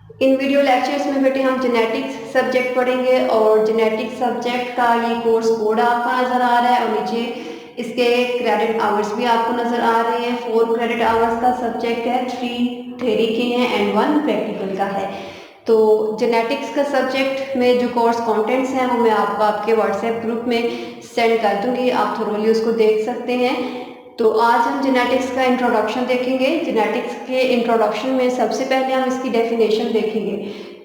इन video lectures में बेटे हम जेनेटिक्स सब्जेक्ट पढ़ेंगे और जेनेटिक्स सब्जेक्ट का ये कोर्स कोड आपको नज़र आ रहा है और नीचे इसके क्रेडिट आवर्स भी आपको नज़र आ रहे हैं। 4 क्रेडिट आवर्स का सब्जेक्ट है, 3 थ्योरी के हैं एंड 1 प्रैक्टिकल का है। तो जेनेटिक्स का सब्जेक्ट में जो कोर्स कंटेंट्स हैं वो मैं आपको आपके व्हाट्सएप ग्रुप में सेंड कर दूंगी, आप थोरोली उसको देख सकते हैं। तो आज हम जेनेटिक्स का इंट्रोडक्शन देखेंगे। जेनेटिक्स के इंट्रोडक्शन में सबसे पहले हम इसकी डेफिनेशन देखेंगे।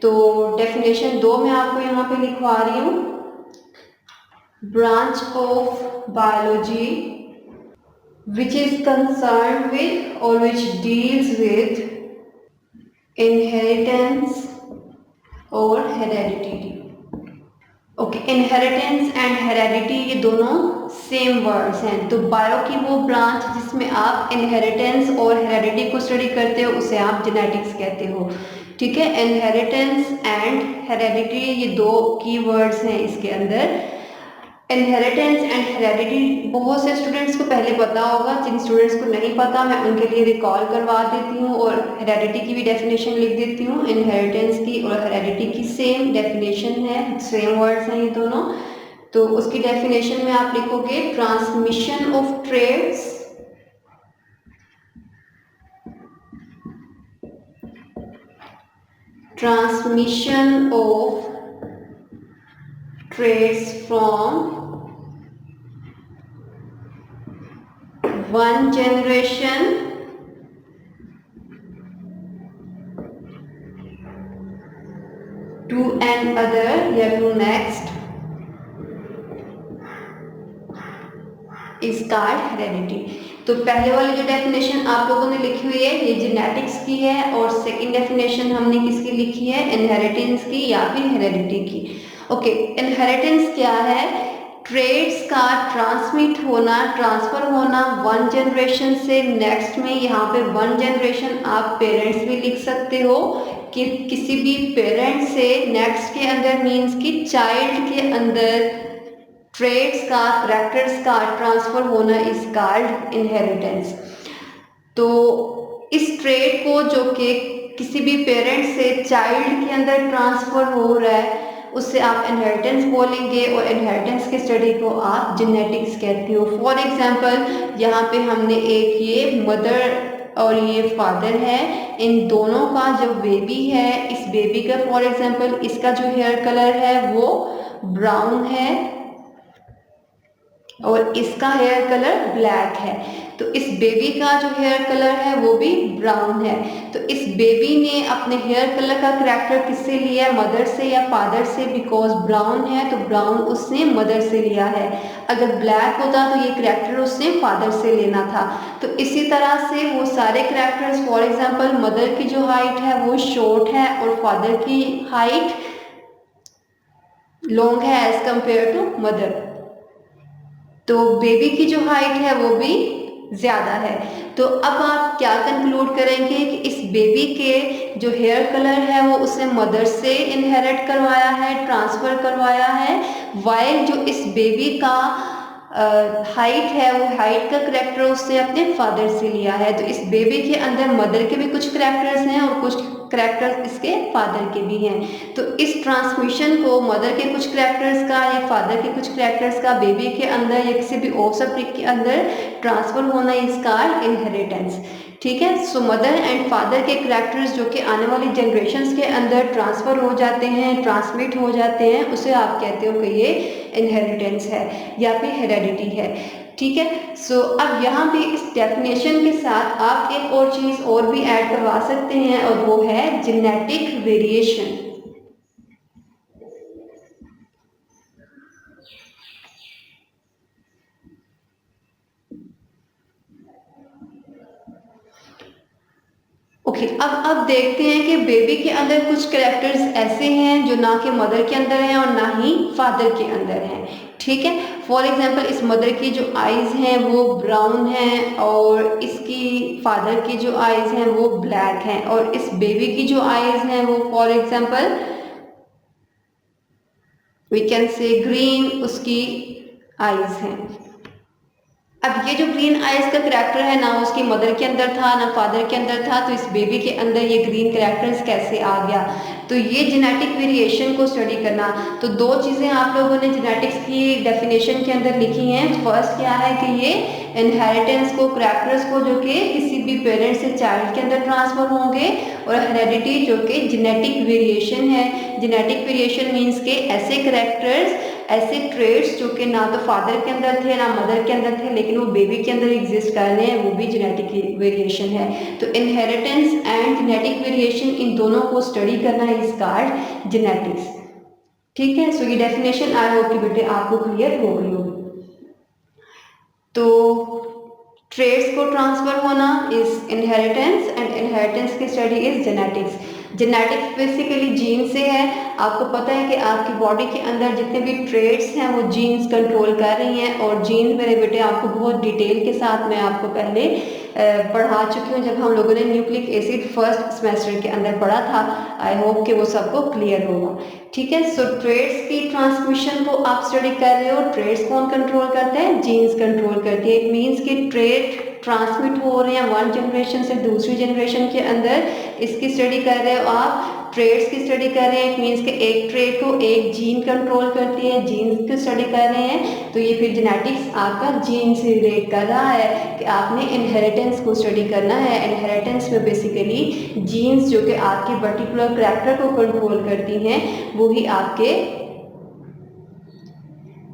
तो डेफिनेशन 2 मैं आपको यहाँ पे लिखवा रही हूँ। Branch of biology which is concerned with or which deals with inheritance or heredity। Okay, inheritance and heredity ये दोनों सेम वर्ड्स हैं। तो बायो की वो ब्रांच जिसमें आप इनहेरिटेंस और हेरेडिटी को स्टडी करते हो उसे आप जेनेटिक्स कहते हो। ठीक है, इनहेरिटेंस एंड हेरेडिटी ये दो की वर्ड्स हैं इसके अंदर। इनहेरिटेंस एंड हेरेडिटी बहुत से स्टूडेंट्स को पहले पता होगा, जिन स्टूडेंट्स को नहीं पता मैं उनके लिए रिकॉल करवा देती हूँ और हेरेडिटी की भी डेफिनेशन लिख देती हूँ। इनहेरिटेंस की और हेरेडिटी की सेम डेफिनेशन है, सेम वर्ड्स हैं ये दोनों। तो उसकी डेफिनेशन में आप लिखोगे transmission of traits transmission of traits from one generation to another या to next is called heredity। तो पहले वाली जो डेफिनेशन आप लोगों ने लिखी हुई है ये जेनेटिक्स की है और सेकंड डेफिनेशन हमने किसकी लिखी है, इनहेरिटेंस की या फिर हेरेडिटी की। ओके, इनहेरिटेंस क्या है, ट्रेड्स का ट्रांसमिट होना, ट्रांसफर होना वन जनरेशन से नेक्स्ट में। यहाँ पे वन जनरेशन आप पेरेंट्स भी लिख सकते हो कि किसी भी पेरेंट से नेक्स्ट के अंदर मीन्स कि चाइल्ड के अंदर ट्रेड्स का, करैक्टर्स का ट्रांसफर होना इज कॉल्ड इनहेरिटेंस। तो इस ट्रेड को जो कि किसी भी पेरेंट से चाइल्ड के अंदर ट्रांसफर हो रहा है उससे आप इनहेरिटेंस बोलेंगे और इनहेरिटेंस की स्टडी को आप जेनेटिक्स कहते हो। फॉर एग्जांपल यहाँ पे हमने एक ये मदर और ये फादर है, इन दोनों का जो बेबी है, इस बेबी का फॉर एग्जांपल इसका जो हेयर कलर है वो ब्राउन है और इसका हेयर कलर ब्लैक है। तो इस बेबी का जो हेयर कलर है वो भी ब्राउन है। तो इस बेबी ने अपने हेयर कलर का करैक्टर किससे लिया है, मदर से या फादर से? बिकॉज ब्राउन है तो ब्राउन उसने मदर से लिया है। अगर ब्लैक होता तो ये करैक्टर उसने फादर से लेना था। तो इसी तरह से वो सारे करैक्टर्स, फॉर एग्जाम्पल मदर की जो हाइट है वो शॉर्ट है और फादर की हाइट लॉन्ग है एज कंपेयर टू मदर। तो बेबी की जो हाइट है वो भी ज़्यादा है। तो अब आप क्या कंक्लूड करेंगे कि इस बेबी के जो हेयर कलर है वो उसने मदर से इनहेरिट करवाया है, ट्रांसफ़र करवाया है, वाइल जो इस बेबी का हाइट है वो हाइट का करैक्टर उसने अपने फादर से लिया है। तो इस बेबी के अंदर मदर के भी कुछ करैक्टर्स हैं और कुछ करैक्टर्स इसके फादर के भी हैं। तो इस ट्रांसमिशन को मदर के कुछ करैक्टर्स का या फादर के कुछ करैक्टर्स का बेबी के अंदर या किसी भी ऑफस्प्रिंग के अंदर ट्रांसफर होना इज कॉल्ड इनहेरिटेंस। ठीक है, सो मदर एंड फादर के करैक्टर्स जो कि आने वाली जनरेशन्स के अंदर ट्रांसफ़र हो जाते हैं, ट्रांसमिट हो जाते हैं, उसे आप कहते हो कि ये इनहेरिटेंस है या फिर हेरेडिटी है। ठीक है, सो अब यहाँ पे इस डेफिनेशन के साथ आप एक और चीज़ और भी ऐड करवा सकते हैं और वो है जेनेटिक वेरिएशन। ओके, अब देखते हैं कि बेबी के अंदर कुछ कैरेक्टर्स ऐसे हैं जो ना कि मदर के अंदर हैं और ना ही फादर के अंदर हैं। ठीक है, फॉर एग्जांपल इस मदर की जो आईज हैं वो ब्राउन हैं और इसकी फादर की जो आईज हैं वो ब्लैक हैं और इस बेबी की जो आईज हैं वो for example we can say green उसकी आईज हैं। अब ये जो ग्रीन आइज का करैक्टर है, ना उसकी मदर के अंदर था ना फादर के अंदर था, तो इस बेबी के अंदर ये ग्रीन करैक्टर्स कैसे आ गया? तो ये जेनेटिक वेरिएशन को स्टडी करना। तो दो चीज़ें आप लोगों ने जेनेटिक्स की डेफिनेशन के अंदर लिखी हैं। फर्स्ट क्या है कि ये इनहेरिटेंस को, करैक्टर्स को जो कि किसी भी पेरेंट से चाइल्ड के अंदर ट्रांसफर होंगे, और हेरेडिटी जो कि जेनेटिक वेरिएशन है। जेनेटिक वेरिएशन मीन्स के ऐसे करैक्टर्स, ऐसे ट्रेड्स जो कि ना तो फादर के अंदर थे ना मदर के अंदर थे, लेकिन वो बेबी के अंदर एग्जिस्ट कर रहे हैं, वो भी जेनेटिक वेरिएशन है। तो इनहेरिटेंस एंड जेनेटिक वेरिएशन, इन दोनों को स्टडी करना है इस कार्ड जेनेटिक्स। ठीक है, सो ये डेफिनेशन आई होप कि बेटे आपको क्लियर हो गई होगी। तो ट्रेड्स को ट्रांसफर होना इज इनहेरिटेंस, एंड इनहेरिटेंस की study is genetics. Genetics basically gene से है। आपको पता है कि आपकी बॉडी के अंदर जितने भी ट्रेड्स हैं वो जीन्स कंट्रोल कर रही हैं, और जीन मेरे बेटे आपको बहुत डिटेल के साथ मैं आपको पहले पढ़ा चुकी हूँ, जब हम लोगों ने न्यूक्लिक एसिड फर्स्ट सेमेस्टर के अंदर पढ़ा था। आई होप कि वो सबको क्लियर होगा। ठीक है, सो ट्रेड्स की ट्रांसमिशन को आप स्टडी कर रहे हो। ट्रेड्स कौन कंट्रोल करते हैं? जीन्स कंट्रोल करती है। इट मीन्स कि ट्रेड ट्रांसमिट हो रहे हैं वन जनरेशन से दूसरी जनरेशन के अंदर, इसकी स्टडी कर रहे हो आप। ट्रेड्स की स्टडी कर रहे हैं, इट मीन्स कि एक ट्रेड को एक जीन कंट्रोल करती है, जीन्स की स्टडी कर रहे हैं। तो ये फिर जेनेटिक्स आपका जीन से रिलेट कर रहा है कि आपने इनहेरिटेंस को स्टडी करना है। इनहेरिटेंस में बेसिकली जीन्स जो कि आपके पर्टिकुलर करैक्टर को कंट्रोल करती हैं, वो ही आपके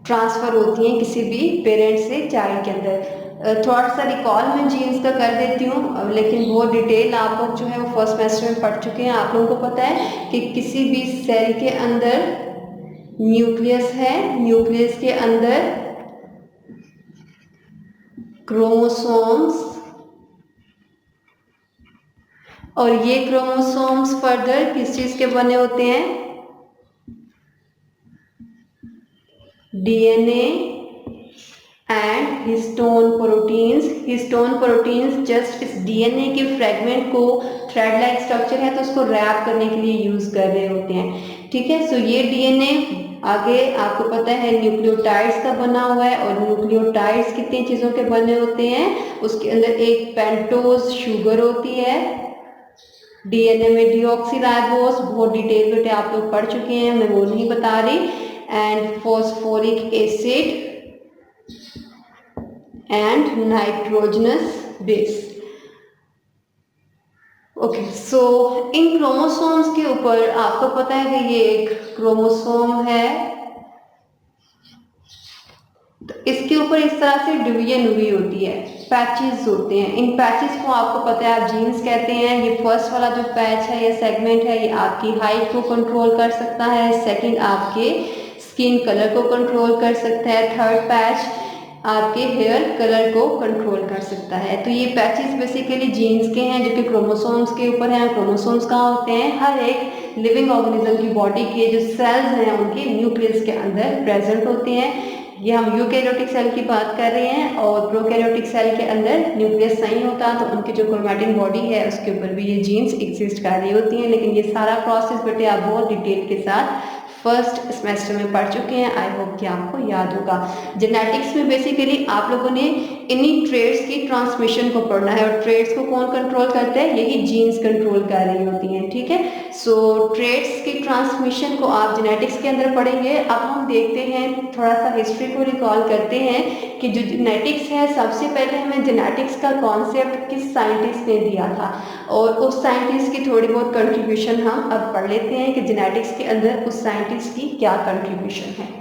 ट्रांसफर होती हैं किसी भी पेरेंट से चाइल्ड के अंदर। थोड़ा सा रिकॉल मैं जीन्स का कर देती हूँ, लेकिन वो डिटेल आप लोग जो है वो फर्स्ट सेमेस्टर में पढ़ चुके हैं। आप लोगों को पता है कि किसी भी सेल के अंदर न्यूक्लियस है, न्यूक्लियस के अंदर क्रोमोसोम्स, और ये क्रोमोसोम्स फर्दर किस चीज के बने होते हैं? DNA and histone proteins. Histone proteins just इस डीएनए के फ्रेगमेंट को, थ्रेड लाइक स्ट्रक्चर है तो उसको रैप करने के लिए यूज कर रहे होते हैं। ठीक है, सो ये डीएनए आगे आपको पता है न्यूक्लियोटाइड्स का बना हुआ है, और न्यूक्लियोटाइड्स कितनी चीजों के बने होते हैं? उसके अंदर एक पेंटोज शुगर होती है, डीएनए में डीऑक्सीराइबोस, बहुत डिटेल बेटे आप लोग पढ़ चुके हैं, मैं वो नहीं बता रही, and phosphoric acid and nitrogenous base. Okay, so in chromosomes के ऊपर आपको पता है कि ये एक क्रोमोसोम है, तो इसके ऊपर इस तरह से डिवीजन हुई होती है, पैचेस होते हैं। इन पैचेस को आपको पता है आप जीन्स कहते हैं। ये फर्स्ट वाला जो पैच है, ये सेगमेंट है, ये आपकी हाइट को कंट्रोल कर सकता है। सेकंड आपके स्किन कलर को कंट्रोल कर सकता है। थर्ड पैच आपके हेयर कलर को कंट्रोल कर सकता है। तो ये पैचेस बेसिकली जीन्स के हैं जो कि क्रोमोसोम्स के ऊपर हैं। क्रोमोसोम्स कहाँ होते हैं? हर एक लिविंग ऑर्गेनिज्म की बॉडी के जो सेल्स हैं उनके न्यूक्लियस के अंदर प्रेजेंट होते हैं। ये हम यूकैरियोटिक सेल की बात कर रहे हैं, और प्रोकैरियोटिक सेल के अंदर न्यूक्लियस नहीं होता, तो उनकी जो क्रोमैटिन बॉडी है उसके ऊपर भी ये जीन्स एग्जिस्ट कर रही होती हैं। लेकिन ये सारा प्रोसेस बेटे आप बहुत डिटेल के साथ फर्स्ट सेमेस्टर में पढ़ चुके हैं। आई होप कि आपको याद होगा। जेनेटिक्स में बेसिकली आप लोगों ने इन्हीं ट्रेड्स की ट्रांसमिशन को पढ़ना है, और ट्रेड्स को कौन कंट्रोल करता है? यही जीन्स कंट्रोल कर रही होती हैं। ठीक है, सो ट्रेड्स की ट्रांसमिशन को आप जेनेटिक्स के अंदर पढ़ेंगे। अब हम देखते हैं, थोड़ा सा हिस्ट्री को रिकॉल करते हैं कि जो जेनेटिक्स है, सबसे पहले हमें जेनेटिक्स का कॉन्सेप्ट किस साइंटिस्ट ने दिया था, और उस साइंटिस्ट की थोड़ी बहुत कंट्रीब्यूशन हम अब पढ़ लेते हैं कि जेनेटिक्स के अंदर उस साइंटिस्ट की क्या कंट्रीब्यूशन है।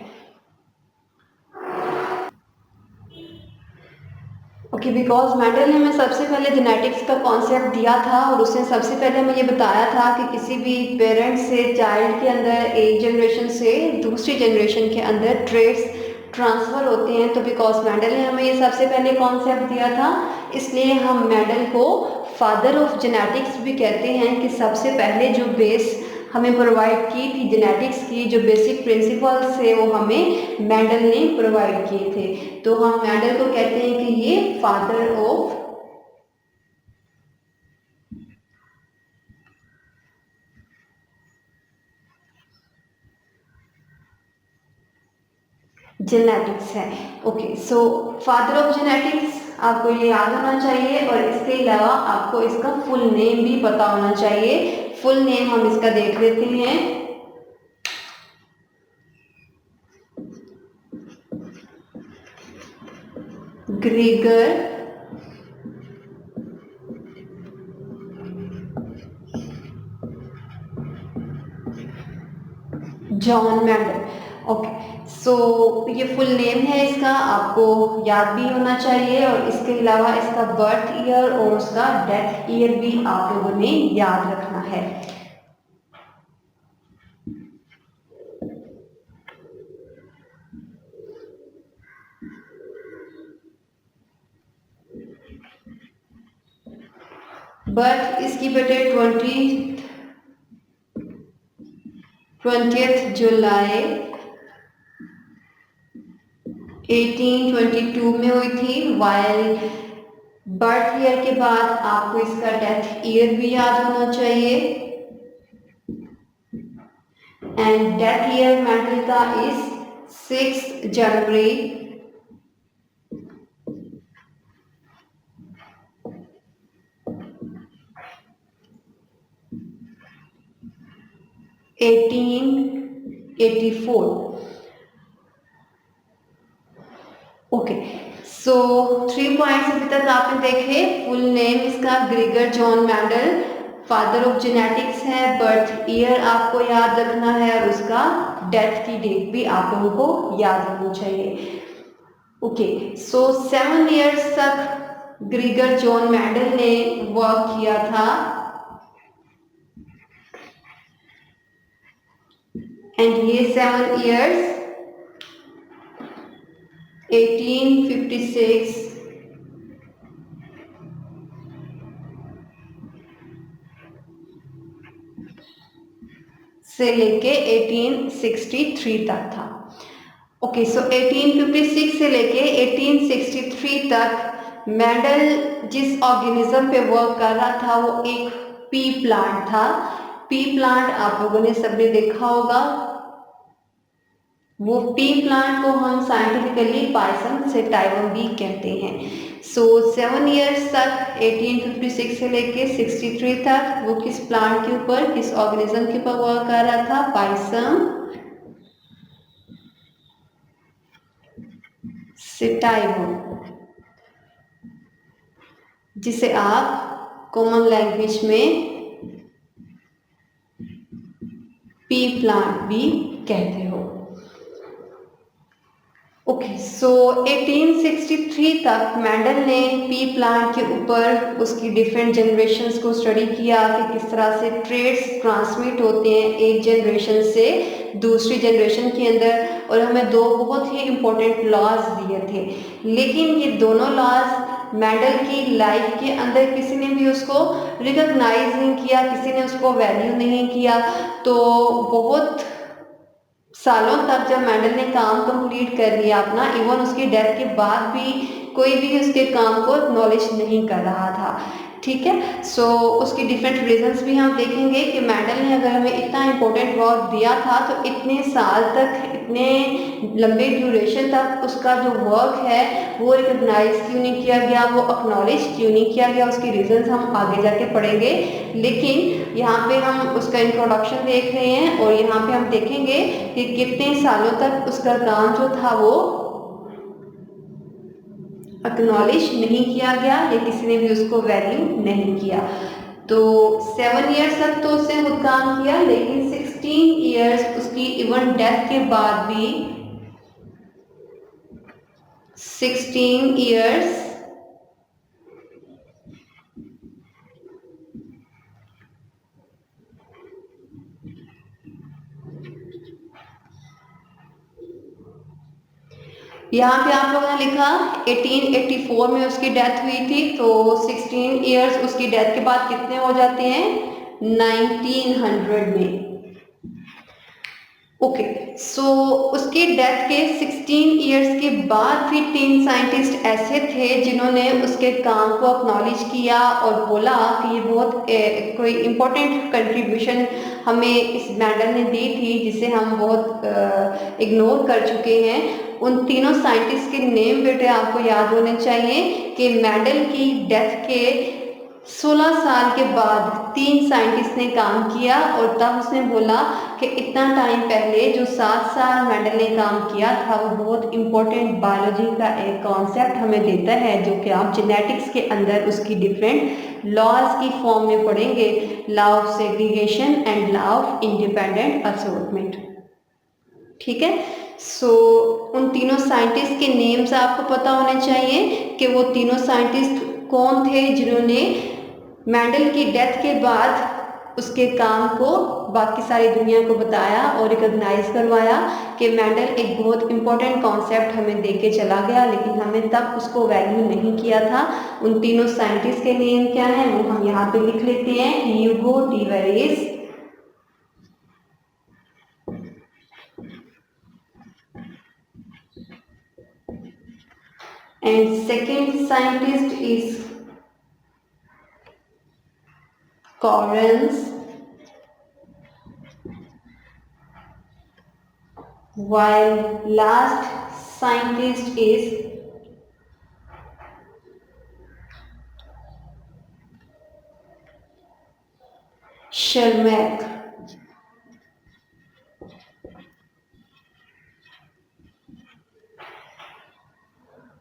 ओके, बिकॉज मेंडल ने हमें सबसे पहले जेनेटिक्स का कॉन्सेप्ट दिया था, और उसने सबसे पहले हमें ये बताया था कि किसी भी पेरेंट से चाइल्ड के अंदर, एक जनरेशन से दूसरी जनरेशन के अंदर ट्रेड्स ट्रांसफ़र होते हैं। तो बिकॉज मेंडल ने हमें ये सबसे पहले कॉन्सेप्ट दिया था, इसलिए हम मेंडल को फादर ऑफ जेनेटिक्स भी कहते हैं, कि सबसे पहले जो बेस हमें प्रोवाइड की थी जेनेटिक्स की, जो बेसिक प्रिंसिपल्स थे वो हमें मेंडल ने प्रोवाइड किए थे। तो हम मेंडल को कहते हैं कि ये फादर ऑफ जेनेटिक्स है। Okay, so father of genetics आपको ये याद होना चाहिए और इसके अलावा आपको इसका फुल नेम भी पता होना चाहिए। फुल नेम हम इसका देख लेते हैं। Gregor John Mendel. ओके, सो ये फुल नेम है इसका, आपको याद भी होना चाहिए और इसके अलावा इसका बर्थ ईयर और उसका डेथ ईयर भी आप लोगों ने याद रखना है। बर्थ इसकी बेटे 20th जुलाई 1822 में हुई थी। वाइल बर्थ ईयर के बाद आपको इसका डेथ ईयर भी याद होना चाहिए एंड डेथ ईयर मेंडल का is 6 January 1884। Okay, so 3 points अभी तक आपने देखे। फुल नेम इसका Gregor John Mendel, father of genetics है, बर्थ ईयर आपको याद रखना है और उसका डेथ की डेट भी आप लोगों को याद रखनी चाहिए। ओके, सो 7 इयर्स तक ग्रेगर जॉन मेंडल ने वर्क किया था एंड ये 7 इयर्स 1856 से लेके 1863 तक था। ओके, सो 1856 से लेके 1863 तक मेंडल जिस ऑर्गेनिज्म पे वर्क कर रहा था वो एक पी प्लांट था। पी प्लांट आप लोगों ने सबने देखा होगा। वो पी प्लांट को हम साइंटिफिकली पायसम सेटाइवम भी कहते हैं। सो 7 इयर्स तक 1856 से लेके 63 तक वो किस प्लांट के ऊपर, किस ऑर्गेनिज्म के ऊपर वर्क कर रहा था? पायसम सेटाइवम, जिसे आप कॉमन लैंग्वेज में पी प्लांट भी कहते हो। ओके, सो 1863 तक मेंडल ने पी प्लांट के ऊपर उसकी डिफरेंट जनरेशन्स को स्टडी किया कि किस तरह से ट्रेड्स ट्रांसमिट होते हैं एक जनरेशन से दूसरी जनरेशन के अंदर, और हमें 2 बहुत ही इम्पोर्टेंट लॉज दिए थे। लेकिन ये दोनों लॉज मेंडल की लाइफ के अंदर किसी ने भी उसको रिकॉग्नाइज नहीं किया, किसी ने उसको वैल्यू नहीं किया। तो बहुत सालों तक जब मेंडल ने काम कंप्लीट कर लिया अपना, इवन उसकी डेथ के बाद भी कोई भी उसके काम को एक्नॉलेज नहीं कर रहा था। ठीक है, सो उसकी डिफरेंट रीजंस भी हम देखेंगे कि मेंडल ने अगर हमें इतना इम्पोर्टेंट वर्क दिया था तो इतने साल तक, इतने लंबे ड्यूरेशन तक उसका जो वर्क है वो रिकॉग्नाइज क्यों नहीं किया गया, वो एक्नॉलेज क्यों नहीं किया गया, उसकी रीजंस हम आगे जाके पढ़ेंगे। लेकिन यहाँ पे हम उसका इंट्रोडक्शन देख रहे हैं और यहाँ पे हम देखेंगे कि कितने सालों तक उसका काम जो था वो एक्नॉलेज नहीं किया गया या किसी ने भी उसको वैल्यू नहीं किया। तो 7 इयर्स तक तो उसने खुद काम किया, लेकिन 16 इयर्स उसकी इवन डेथ के बाद भी 16 इयर्स यहाँ पे आप लोगों ने लिखा 1884 में उसकी डेथ हुई थी, तो 16 इयर्स उसकी डेथ के बाद कितने हो जाते हैं? 1900 में। ओके, सो उसकी डेथ के 16 इयर्स के बाद भी 3 साइंटिस्ट ऐसे थे जिन्होंने उसके काम को एक्नॉलेज किया और बोला कि ये बहुत कोई इम्पोर्टेंट कंट्रीब्यूशन हमें इस मेंडल ने दी थी जिसे हम बहुत इग्नोर कर चुके हैं। उन तीनों साइंटिस्ट के नेम बेटे आपको याद होने चाहिए कि मेंडल की डेथ के 16 साल के बाद 3 साइंटिस्ट ने काम किया और तब उसने बोला कि इतना टाइम पहले जो 7 साल मेंडल ने काम किया था वो बहुत इम्पोर्टेंट बायोलॉजी का एक कॉन्सेप्ट हमें देता है, जो कि आप जेनेटिक्स के अंदर उसकी डिफरेंट लॉज की फॉर्म में पढ़ेंगे, law of segregation and law of independent assortment. ठीक है, सो उन तीनों साइंटिस्ट के नेम्स आपको पता होने चाहिए कि वो तीनों साइंटिस्ट कौन थे जिन्होंने मेंडल की डेथ के बाद उसके काम को बाकी सारी दुनिया को बताया और रिकॉग्नाइज करवाया कि मेंडल एक बहुत इम्पोर्टेंट कॉन्सेप्ट हमें दे के चला गया, लेकिन हमने तब उसको वैल्यू नहीं किया था। उन तीनों साइंटिस्ट के नेम क्या हैं वो हम यहाँ पे लिख लेते हैं, ह्यूगो डिवेरिस, and second scientist is Correns, while last scientist is Shermack।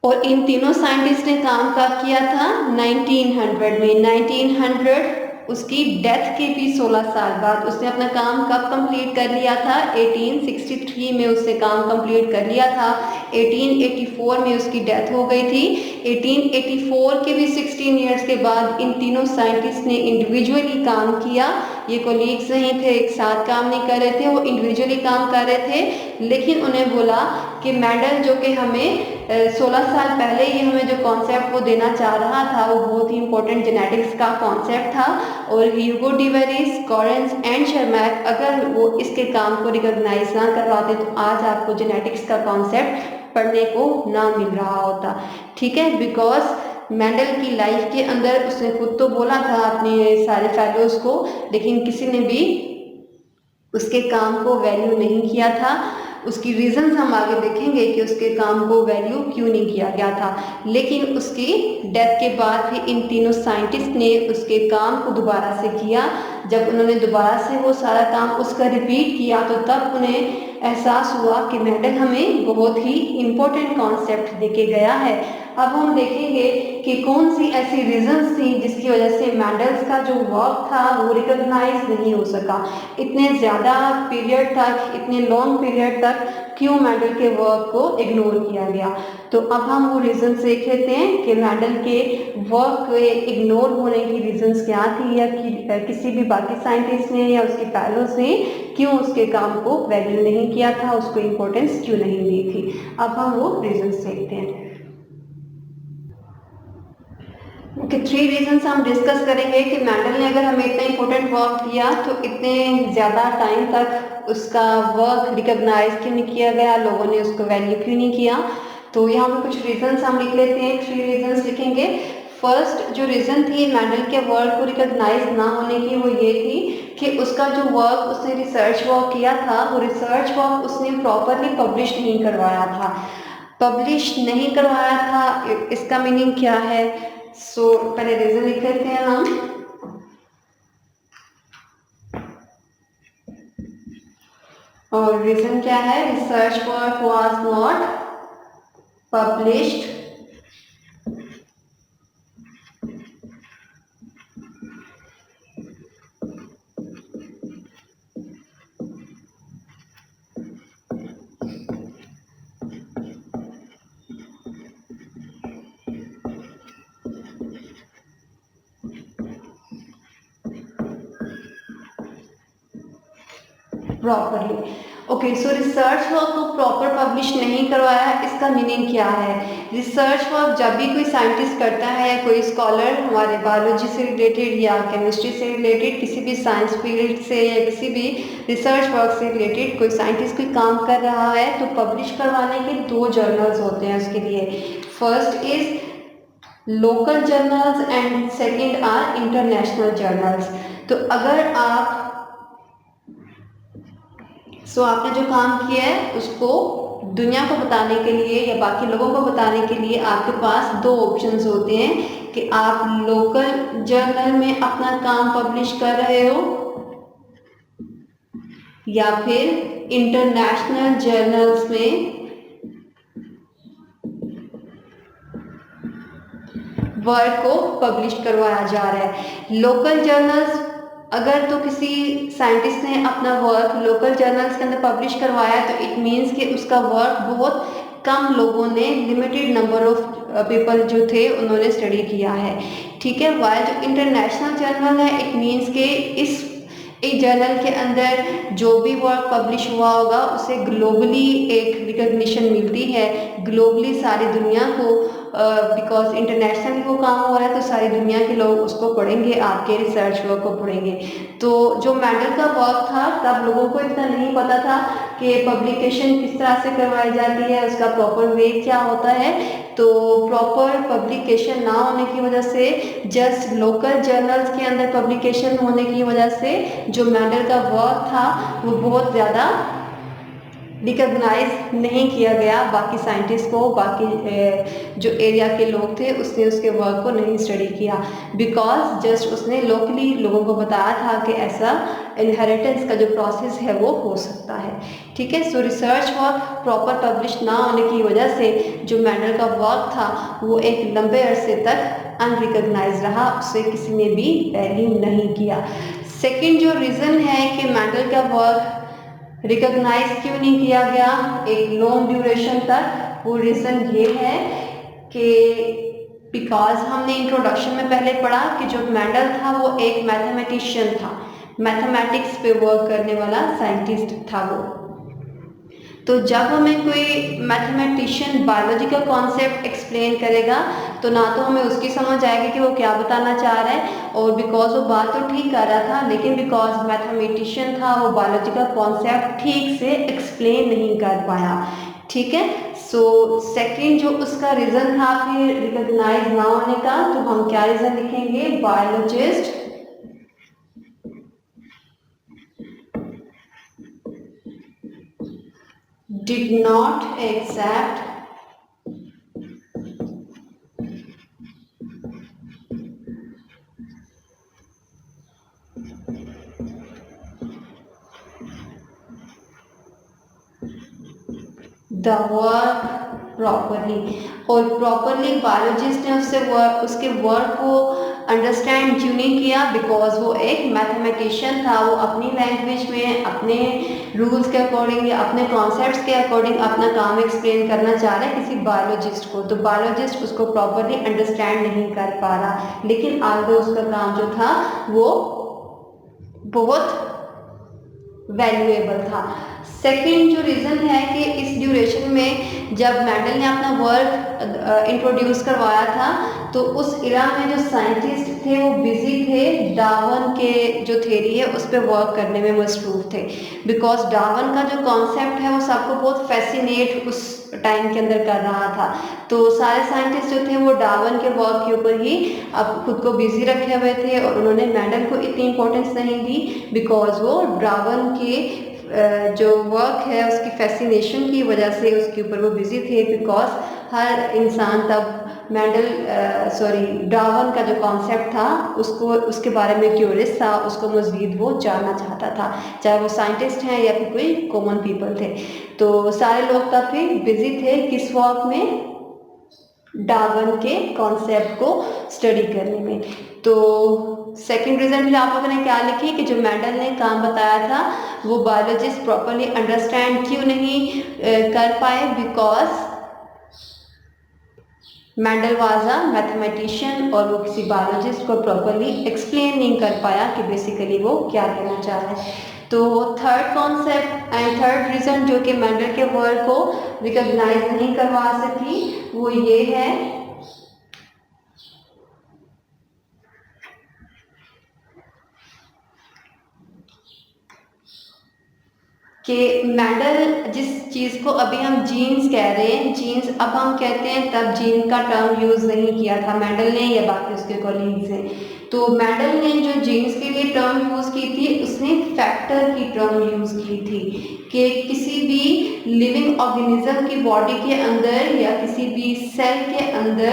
और इन तीनों साइंटिस्ट ने काम कब किया था? 1900 में। 1900 उसकी डेथ के भी 16 साल बाद। उसने अपना काम कब कंप्लीट कर लिया था? 1863 में उसने काम कंप्लीट कर लिया था। 1884 में उसकी डेथ हो गई थी। 1884 के भी 16 इयर्स के बाद इन तीनों साइंटिस्ट ने इंडिविजुअली काम किया। ये कोलीग्स नहीं थे, एक साथ काम नहीं कर रहे थे, वो इंडिविजुअली काम कर रहे थे। लेकिन उन्हें बोला कि मेंडल जो कि हमें 16 साल पहले ही हमें जो कॉन्सेप्ट वो देना चाह रहा था वो बहुत ही इंपॉर्टेंट जेनेटिक्स का कॉन्सेप्ट था, और ह्यूगो डिवेरिस, कॉरेंस एंड शर्मैक अगर वो इसके काम को रिकॉग्नाइज ना करवाते तो आज आपको जेनेटिक्स का कॉन्सेप्ट पढ़ने को ना मिल रहा होता। ठीक है, बिकॉज मेंडल की लाइफ के अंदर उसने खुद तो बोला था अपने सारे फेलोज को, लेकिन किसी ने भी उसके काम को वैल्यू नहीं किया था। उसकी रीजंस हम आगे देखेंगे कि उसके काम को वैल्यू क्यों नहीं किया गया था। लेकिन उसकी डेथ के बाद भी इन तीनों साइंटिस्ट ने उसके काम को दोबारा से किया। जब उन्होंने दोबारा से वो सारा काम उसका रिपीट किया तो तब उन्हें एहसास हुआ कि मेंडल हमें बहुत ही इम्पोर्टेंट कॉन्सेप्ट देके गया है। अब हम देखेंगे कि कौन सी ऐसी रीजंस थी जिसकी वजह से मेंडल्स का जो वर्क था वो रिकॉग्नाइज नहीं हो सका। इतने ज़्यादा पीरियड तक, इतने लॉन्ग पीरियड तक क्यों मेंडल के वर्क को इग्नोर किया गया। तो अब हम वो रीजंस देख लेते हैं कि मेंडल के वर्क के इग्नोर होने की रीजंस क्या थी, या कि किसी भी बाकी साइंटिस्ट ने या उसके फेलोज ने क्यों उसके काम को वैल्यू नहीं किया था, उसको इम्पोर्टेंस क्यों नहीं दी थी। अब हम वो रीजंस देखते हैं। ओके, 3 रीजंस हम डिस्कस करेंगे कि मेंडल ने अगर हमें इतना इंपॉर्टेंट वर्क दिया तो इतने ज़्यादा टाइम तक उसका वर्क रिकॉग्नाइज क्यों नहीं किया गया, लोगों ने उसको वैल्यू क्यों नहीं किया। तो यहाँ पे कुछ रीजंस हम लिख लेते हैं, 3 रीजंस लिखेंगे। फर्स्ट जो रीज़न थी मेंडल के वर्क को रिकॉग्नाइज ना होने की वो ये थी कि उसका जो वर्क उसने रिसर्च वर्क किया था वो रिसर्च वर्क उसने प्रॉपरली पब्लिश नहीं करवाया था। पब्लिश नहीं करवाया था इसका मीनिंग क्या है? सो पहले रीजन लिख लेते हैं हम। और रीजन क्या है? Research work was not published properly. Okay, so research work को प्रॉपर पब्लिश नहीं करवाया, इसका मीनिंग क्या है? रिसर्च वर्क जब भी कोई साइंटिस्ट करता है या कोई स्कॉलर हमारे बायोलॉजी से रिलेटेड या केमिस्ट्री से रिलेटेड, किसी भी साइंस फील्ड से या किसी भी रिसर्च वर्क से रिलेटेड कोई साइंटिस्ट कोई काम कर रहा है तो पब्लिश करवाने के 2 जर्नल्स होते हैं उसके लिए। First is local journals and second are international journals. तो अगर आप सो आपने जो काम किया है उसको दुनिया को बताने के लिए या बाकी लोगों को बताने के लिए आपके पास दो ऑप्शंस होते हैं कि आप लोकल जर्नल में अपना काम पब्लिश कर रहे हो या फिर इंटरनेशनल जर्नल्स में वर्क को पब्लिश करवाया जा रहा है। लोकल जर्नल्स, अगर तो किसी साइंटिस्ट ने अपना वर्क लोकल जर्नल्स के अंदर पब्लिश करवाया तो इट मीन्स कि उसका वर्क बहुत कम लोगों ने, लिमिटेड नंबर ऑफ पीपल जो थे उन्होंने स्टडी किया है, ठीक है। वाइल जो इंटरनेशनल जर्नल है इट मीन्स के इस एक जर्नल के अंदर जो भी वर्क पब्लिश हुआ होगा उसे ग्लोबली एक रिकग्निशन मिलती है, ग्लोबली सारी दुनिया को, बिकॉज इंटरनेशनल वो काम हो रहा है तो सारी दुनिया के लोग उसको पढ़ेंगे, आपके रिसर्च वर्क को पढ़ेंगे। तो जो मेंडल का वर्क था तब लोगों को इतना नहीं पता था कि पब्लिकेशन किस तरह से करवाई जाती है, उसका प्रॉपर वे क्या होता है। तो प्रॉपर पब्लिकेशन ना होने की वजह से, जस्ट लोकल जर्नल्स के अंदर पब्लिकेशन होने की वजह से जो मेंडल का वर्क था वो बहुत ज़्यादा रिकग्नाइज नहीं किया गया बाकी साइंटिस्ट को, बाकी जो एरिया के लोग थे उसने उसके वर्क को नहीं स्टडी किया, बिकॉज जस्ट उसने लोकली लोगों को बताया था कि ऐसा इनहेरिटेंस का जो प्रोसेस है वो हो सकता है, ठीक है। सो रिसर्च वर्क प्रॉपर पब्लिश ना होने की वजह से जो मेंडल का वर्क था वो एक लंबे अरसे तक अनरिकग्नाइज रहा, उसे किसी ने भी वैल्यू नहीं किया। सेकेंड जो रीज़न है कि मेंडल का वर्क रिकॉग्नाइज क्यों नहीं किया गया एक लॉन्ग ड्यूरेशन तक, वो रीज़न ये है कि बिकॉज हमने इंट्रोडक्शन में पहले पढ़ा कि जो मेंडल था वो एक मैथमेटिशियन था, मैथमेटिक्स पे वर्क करने वाला साइंटिस्ट था वो। तो जब हमें कोई मैथमेटिशियन बायोलॉजी का कॉन्सेप्ट एक्सप्लेन करेगा तो ना तो हमें उसकी समझ आएगी कि वो क्या बताना चाह रहा है, और बिकॉज वो बात तो ठीक कर रहा था लेकिन बिकॉज मैथमेटिशियन था वो बायोलॉजी का कॉन्सेप्ट ठीक से एक्सप्लेन नहीं कर पाया, ठीक है। सो सेकंड जो उसका रीज़न था फिर रिकॉग्नाइज ना होने का, तो हम क्या रीज़न लिखेंगे, biologist did not accept the work properly, और प्रॉपरली बायोलॉजिस्ट ने उसके वर्क को अंडरस्टैंड क्यों नहीं किया, बिकॉज वो एक मैथमेटिशियन था, वो अपनी लैंग्वेज में अपने रूल्स के अकॉर्डिंग या अपने कॉन्सेप्ट्स के अकॉर्डिंग अपना काम एक्सप्लेन करना चाह रहा है किसी बायोलॉजिस्ट को, तो बायोलॉजिस्ट उसको प्रॉपरली अंडरस्टैंड नहीं कर पा रहा, लेकिन आगे उसका काम जो था वो बहुत वैल्यूएबल था। सेकंड जो रीज़न है कि इस ड्यूरेशन में जब मेंडल ने अपना वर्क इंट्रोड्यूस करवाया था तो उस इरा में जो साइंटिस्ट थे वो बिजी थे, डार्विन के जो थ्योरी है उस पर वर्क करने में मसरूफ थे, बिकॉज डार्विन का जो कॉन्सेप्ट है वो सबको बहुत फैसिनेट उस टाइम के अंदर कर रहा था। तो सारे साइंटिस्ट जो थे वो डार्विन के वर्क के ऊपर ही अब खुद को बिजी रखे हुए थे और उन्होंने मेंडल को इतनी इम्पोर्टेंस नहीं दी, बिकॉज वो डार्विन के जो वर्क है उसकी फैसिनेशन की वजह से उसके ऊपर वो बिजी थे, बिकॉज हर इंसान तब डार्विन का जो कॉन्सेप्ट था उसको उसके बारे में क्यूरियस था, उसको मज़ीद वो जानना चाहता था, चाहे वो साइंटिस्ट हैं या फिर कोई कॉमन पीपल थे। तो सारे लोग काफ़ी बिजी थे किस वर्क में, डार्विन के कॉन्सेप्ट को स्टडी करने में। तो सेकंड रीज़न फिर आप लोगों ने क्या लिखी कि जो मेंडल ने काम बताया था वो बायोलॉजिस्ट प्रॉपरली अंडरस्टैंड क्यों नहीं कर पाए, because Mendel was a mathematician और वो किसी बायोलॉजिस्ट को प्रॉपरली एक्सप्लेन नहीं कर पाया कि बेसिकली वो क्या कहना चाह रहा है। तो third concept and third reason जो कि मेंडल के वर्क को रिकॉग्नाइज नहीं करवा सकी वो ये है कि मेंडल जिस चीज़ को अभी हम जीन्स कह रहे हैं, जीन्स अब हम कहते हैं, तब जीन का टर्म यूज़ नहीं किया था मेंडल ने या बाकी उसके कॉलीग्स ने। तो मेंडल ने जो जीन्स के लिए टर्म यूज की थी उसने फैक्टर की टर्म यूज की थी कि किसी भी लिविंग ऑर्गेनिज्म की बॉडी के अंदर या किसी भी सेल के अंदर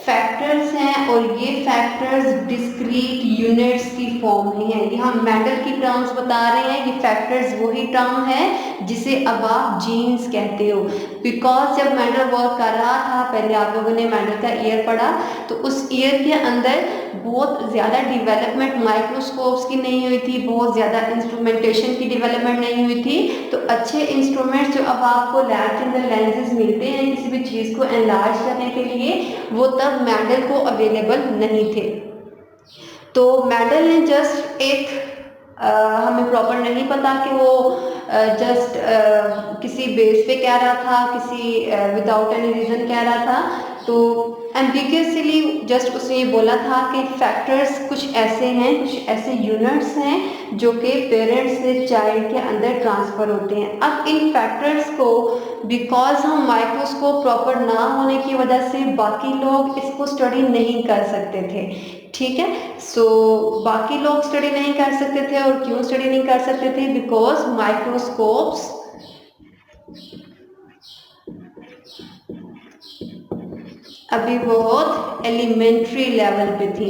फैक्टर्स हैं और ये फैक्टर्स डिस्क्रीट यूनिट्स की फॉर्म में हैं। ये हम मेंडल की टर्म्स बता रहे हैं, ये फैक्टर्स वही टर्म है जिसे अब आप जीन्स कहते हो। बिकॉज जब मेंडल वर्क कर रहा था, पहले आप लोगों ने मेंडल का ईयर पढ़ा, तो उस ईयर के अंदर बहुत ज़्यादा डेवलपमेंट माइक्रोस्कोप्स की नहीं हुई थी, बहुत ज़्यादा इंस्ट्रूमेंटेशन की डेवलपमेंट नहीं हुई थी। तो अच्छे इंस्ट्रूमेंट्स जो अब आपको लैब के अंदर लेंसेज मिलते हैं किसी भी चीज़ को एनलार्ज करने के लिए, वो तब मेंडल को अवेलेबल नहीं थे। तो मेंडल ने जस्ट हमें प्रॉपर नहीं पता कि वो जस्ट किसी बेस पे कह रहा था, किसी विदाउट एनी रीज़न कह रहा था। तो एम्बिग्युअसली जस्ट उसने ये बोला था कि फैक्टर्स कुछ ऐसे हैं, कुछ ऐसे यूनिट्स हैं जो कि पेरेंट्स से चाइल्ड के अंदर ट्रांसफ़र होते हैं। अब इन फैक्टर्स को बिकॉज हम माइक्रोस्कोप प्रॉपर ना होने की वजह से बाकी लोग इसको स्टडी नहीं कर सकते थे। ठीक है, सो बाकी लोग स्टडी नहीं कर सकते थे। और क्यों स्टडी नहीं कर सकते थे? बिकॉज माइक्रोस्कोप्स अभी बहुत एलिमेंट्री लेवल पे थी।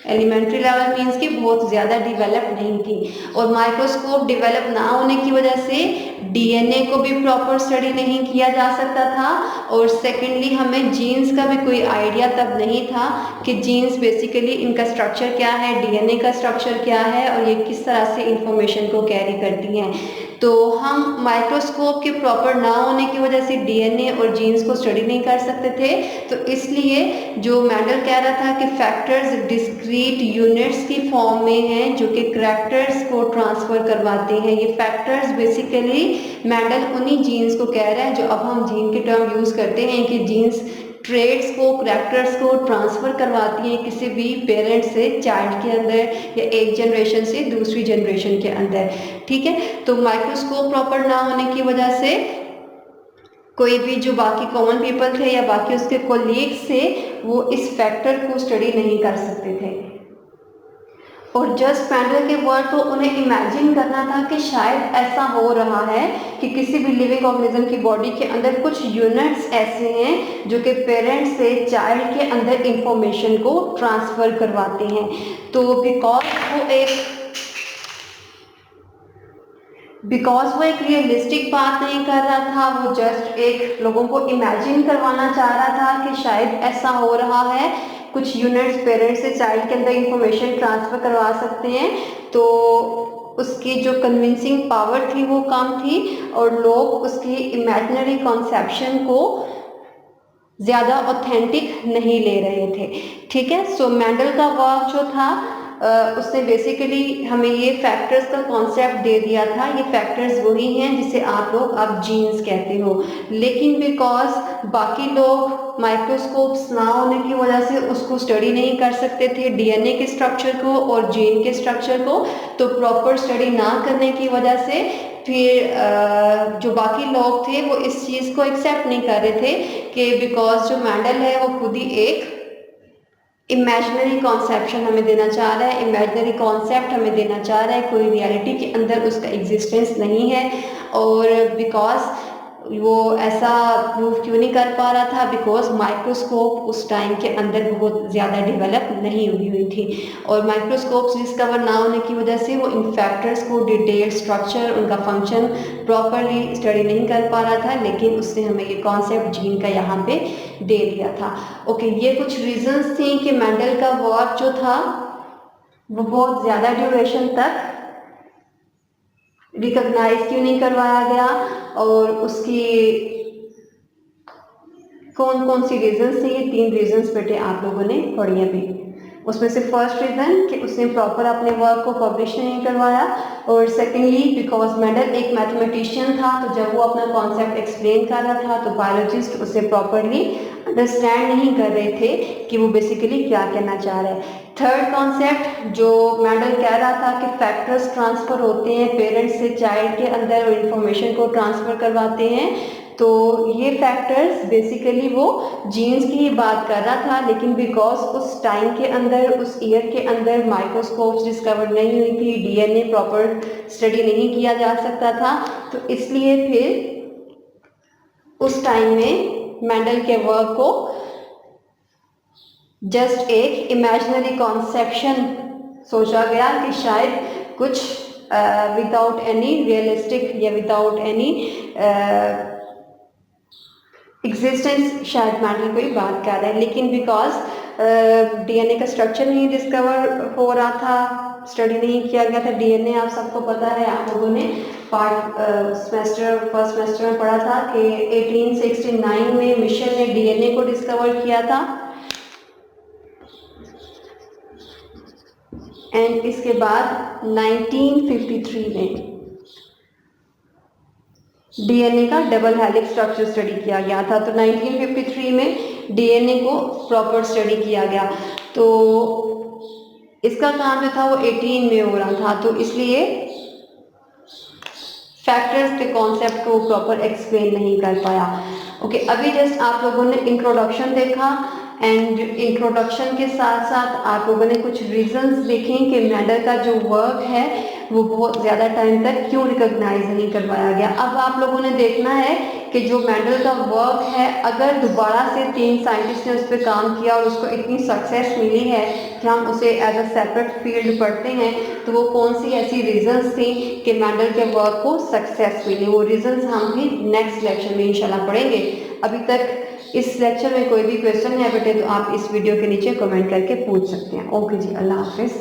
एलिमेंट्री लेवल मीन्स कि बहुत ज़्यादा डेवलप नहीं थी। और माइक्रोस्कोप डेवलप ना होने की वजह से डीएनए को भी प्रॉपर स्टडी नहीं किया जा सकता था। और सेकेंडली हमें जीन्स का भी कोई आइडिया तब नहीं था कि जीन्स बेसिकली इनका स्ट्रक्चर क्या है, डीएनए का स्ट्रक्चर क्या है और ये किस तरह से इंफॉर्मेशन को कैरी करती हैं। तो हम माइक्रोस्कोप के प्रॉपर ना होने की वजह से डीएनए और जीन्स को स्टडी नहीं कर सकते थे। तो इसलिए जो मेंडल कह रहा था कि फैक्टर्स डिस्क्रीट यूनिट्स की फॉर्म में हैं जो कि करैक्टर्स को ट्रांसफ़र करवाते हैं। ये फैक्टर्स बेसिकली मेंडल उन्हीं जीन्स को कह रहा है जो अब हम जीन के टर्म यूज़ करते हैं कि जीन्स ट्रेड्स को, करैक्टर्स को ट्रांसफ़र करवाती हैं किसी भी पेरेंट से चाइल्ड के अंदर या एक जनरेशन से दूसरी जनरेशन के अंदर। ठीक है, तो माइक्रोस्कोप प्रॉपर ना होने की वजह से कोई भी जो बाकी कॉमन पीपल थे या बाकी उसके कोलीग्स थे वो इस फैक्टर को स्टडी नहीं कर सकते थे। और जस्ट मेंडल के वर्ड तो उन्हें इमेजिन करना था कि शायद ऐसा हो रहा है कि किसी भी लिविंग ऑर्गेनिज्म की बॉडी के अंदर कुछ यूनिट्स ऐसे हैं जो कि पेरेंट्स से चाइल्ड के अंदर इंफॉर्मेशन को ट्रांसफ़र करवाते हैं। तो बिकॉज वो एक रियलिस्टिक बात नहीं कर रहा था, वो जस्ट एक लोगों को इमेजिन करवाना चाह रहा था कि शायद ऐसा हो रहा है, कुछ यूनिट्स पेरेंट्स से चाइल्ड के अंदर इंफॉर्मेशन ट्रांसफ़र करवा सकते हैं। तो उसकी जो कन्विंसिंग पावर थी वो कम थी और लोग उसकी इमेजिनरी कॉन्सेप्शन को ज़्यादा ऑथेंटिक नहीं ले रहे थे। ठीक है, सो मेंडल का वर्क जो था उसने बेसिकली हमें ये फैक्टर्स का कॉन्सेप्ट दे दिया था। ये फैक्टर्स वही हैं जिसे आप लोग अब जीन्स कहते हो। लेकिन बिकॉज बाकी लोग माइक्रोस्कोप्स ना होने की वजह से उसको स्टडी नहीं कर सकते थे, डीएनए के स्ट्रक्चर को और जीन के स्ट्रक्चर को, तो प्रॉपर स्टडी ना करने की वजह से फिर जो बाकी लोग थे वो इस चीज़ को एक्सेप्ट नहीं कर रहे थे कि बिकॉज जो मेंडल है वो खुद ही एक इमेजिनरी कॉन्सेप्शन हमें देना चाह रहा है, इमेजिनरी कॉन्सेप्ट हमें देना चाह रहा है, कोई रियलिटी के अंदर उसका एग्जिस्टेंस नहीं है। और बिकॉज वो ऐसा प्रूव क्यों नहीं कर पा रहा था? बिकॉज माइक्रोस्कोप उस टाइम के अंदर बहुत ज़्यादा डेवलप नहीं हुई थी और माइक्रोस्कोप्स डिस्कवर ना होने की वजह से वो इन फैक्टर्स को डिटेल स्ट्रक्चर, उनका फंक्शन प्रॉपरली स्टडी नहीं कर पा रहा था। लेकिन उसने हमें ये कॉन्सेप्ट जीन का यहाँ पे दे दिया था। ओके, ये कुछ रीजंस थी कि मेंडल का वर्क जो था वो बहुत ज़्यादा ड्यूरेशन तक रिकॉग्नाइज क्यों नहीं करवाया गया और उसकी कौन कौन सी रीजंस थी। ये 3 रीजंस बेटे आप लोगों ने पढ़ी अभी। उसमें से फर्स्ट रीज़न कि उसने प्रॉपर अपने वर्क को पब्लिश नहीं करवाया और सेकेंडली बिकॉज मेंडल एक मैथमेटिशियन था, तो जब वो अपना कॉन्सेप्ट एक्सप्लेन कर रहा था तो बायोलॉजिस्ट उसे प्रॉपरली अंडरस्टैंड नहीं कर रहे थे कि वो बेसिकली क्या कहना चाह रहे हैं। थर्ड कॉन्सेप्ट जो मेंडल कह रहा था कि फैक्टर्स ट्रांसफ़र होते हैं पेरेंट्स से चाइल्ड के अंदर और इन्फॉर्मेशन को ट्रांसफ़र करवाते हैं, तो ये फैक्टर्स बेसिकली वो जीन्स की ही बात कर रहा था, लेकिन बिकॉज उस टाइम के अंदर, उस ईयर के अंदर माइक्रोस्कोप्स डिस्कवर नहीं हुई थी, डीएनए प्रॉपर स्टडी नहीं किया जा सकता था, तो इसलिए फिर उस टाइम में मेंडल के वर्क को जस्ट एक इमेजिनरी कॉन्सेप्शन सोचा गया कि शायद कुछ विदाउट एनी रियलिस्टिक या विदाउट एनी एग्जिस्टेंस शायद मेंडल कोई बात कर रहे हैं, लेकिन बिकॉज डीएनए का स्ट्रक्चर नहीं डिस्कवर हो रहा था, स्टडी नहीं किया गया था डीएनए। आप सबको पता है, आप लोगों ने फर्स्ट सेमेस्टर में पढ़ा था कि 1869 में मिशन ने डीएनए को डिस्कवर किया था, एंड इसके बाद 1953 में डीएनए का डबल हेलिक्स स्ट्रक्चर स्टडी किया गया था। तो 1953 में डीएनए को प्रॉपर स्टडी किया गया, तो इसका काम जो था वो 18 में हो रहा था, तो इसलिए फैक्टर्स के कॉन्सेप्ट को प्रॉपर एक्सप्लेन नहीं कर पाया। ओके, अभी जस्ट आप लोगों ने इंट्रोडक्शन देखा, एंड इंट्रोडक्शन के साथ साथ आप लोगों ने कुछ रीजंस देखे कि मेंडल का जो वर्क है वो बहुत ज़्यादा टाइम तक क्यों रिकॉग्नाइज नहीं करवाया गया। अब आप लोगों ने देखना है कि जो मेंडल का वर्क है, अगर दोबारा से 3 साइंटिस्ट ने उस पर काम किया और उसको इतनी सक्सेस मिली है कि हम उसे एज अ सेपरेट फील्ड पढ़ते हैं, तो वो कौन सी ऐसी रीजंस थी कि मेंडल के वर्क को सक्सेस मिली। वो रीजंस हम भी नेक्स्ट लेक्चर में इंशाल्लाह पढ़ेंगे। अभी तक इस लेक्चर में कोई भी क्वेश्चन है बेटे तो आप इस वीडियो के नीचे कमेंट करके पूछ सकते हैं। ओके जी, अल्लाह हाफिज़।